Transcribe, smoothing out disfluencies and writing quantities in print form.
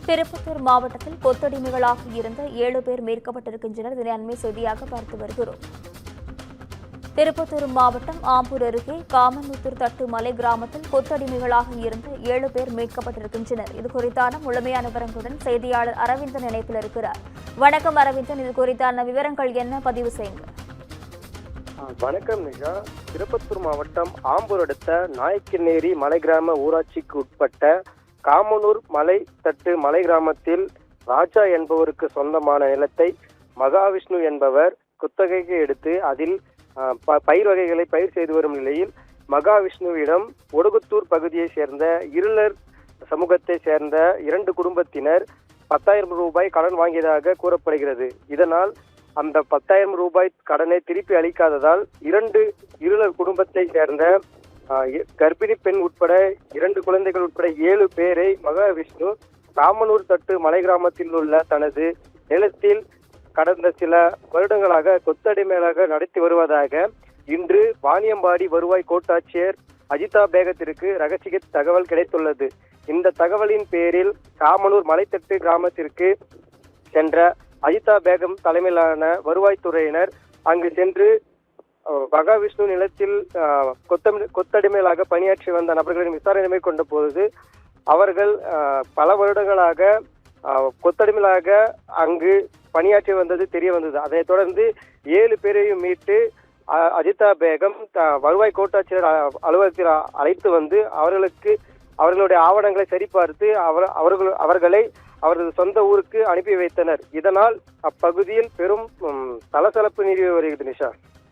திருப்பத்தூர் மாவட்டத்தில் கொத்தடிமைகளாக இருந்த 7 பேர் மீட்கப்பட்டிருக்கின்றனர். இதனை அண்மை செய்தியாக பார்த்து வருகிறோம். திருப்பத்தூர் மாவட்டம் ஆம்பூர் அருகே காமனூத்தூர் தட்டு மலை கிராமத்தில் கொத்தடிமைகளாக இருந்த 7 பேர் மீட்கப்பட்டிருக்கின்றனர். இது குறித்தான முழுமையான விவரங்களுடன் செய்தியாளர் அரவிந்தன் இணைப்பில் இருக்கிறார். வணக்கம் அரவிந்தன், இது குறித்தான விவரங்கள் என்ன, பதிவு செய்யுங்க. வணக்கம் நிஷா. திருப்பத்தூர் மாவட்டம் ஆம்பூர் அடுத்த நாயக்கநேரி மலை கிராம ஊராட்சிக்கு உட்பட்ட காமனூர் மலை தட்டு மலை கிராமத்தில் ராஜா என்பவருக்கு சொந்தமான நிலத்தை மகாவிஷ்ணு என்பவர் குத்தகைக்கு எடுத்து அதில் பயிர் வகைகளை பயிர் செய்து வரும் நிலையில் மகாவிஷ்ணுவிடம் ஒடுகுத்தூர் பகுதியை சேர்ந்த இருளர் சமூகத்தை சேர்ந்த 2 குடும்பத்தினர் 10,000 ரூபாய் கடன் வாங்கியதாக கூறப்படுகிறது. இதனால் அந்த 10,000 ரூபாய் கடனை திருப்பி அளிக்காததால் 2 இருளர் குடும்பத்தை சேர்ந்த கர்ப்பிணி பெண் உட்பட 2 குழந்தைகள் உட்பட 7 பேரை மகாவிஷ்ணு காமனூர் தட்டு மலை கிராமத்தில் உள்ள தனது நிலத்தில் கடந்த சில வருடங்களாக கொத்தடிமையாக நடத்தி வருவதாக இன்று வாணியம்பாடி வருவாய் கோட்டாட்சியர் அஜிதா பேகத்திற்கு ரகசிய தகவல் கிடைத்துள்ளது. இந்த தகவலின் பேரில் காமனூர் மலைத்தட்டு கிராமத்திற்கு சென்ற அஜிதா பேகம் தலைமையிலான வருவாய்த்துறையினர் அங்கு சென்று மகாவிஷ்ணு நிலத்தில் கொத்தடிமைகளாக பணியாற்றி வந்த நபர்களின் விசாரணை மேற்கொண்ட போது அவர்கள் பல வருடங்களாக கொத்தடிமைகளாக அங்கு பணியாற்றி வந்தது தெரிய வந்தது. அதைத் தொடர்ந்து 7 பேரையும் மீட்டு அஜிதா பேகம் வருவாய் கோட்டாட்சியர் அலுவலகத்தில் அழைத்து வந்து அவர்களுடைய ஆவணங்களை சரிபார்த்து அவர்களை அவரது சொந்த ஊருக்கு அனுப்பி வைத்தனர். இதனால் அப்பகுதியில் பெரும் சலசலப்பு நிலவி வருகிறது நிஷா.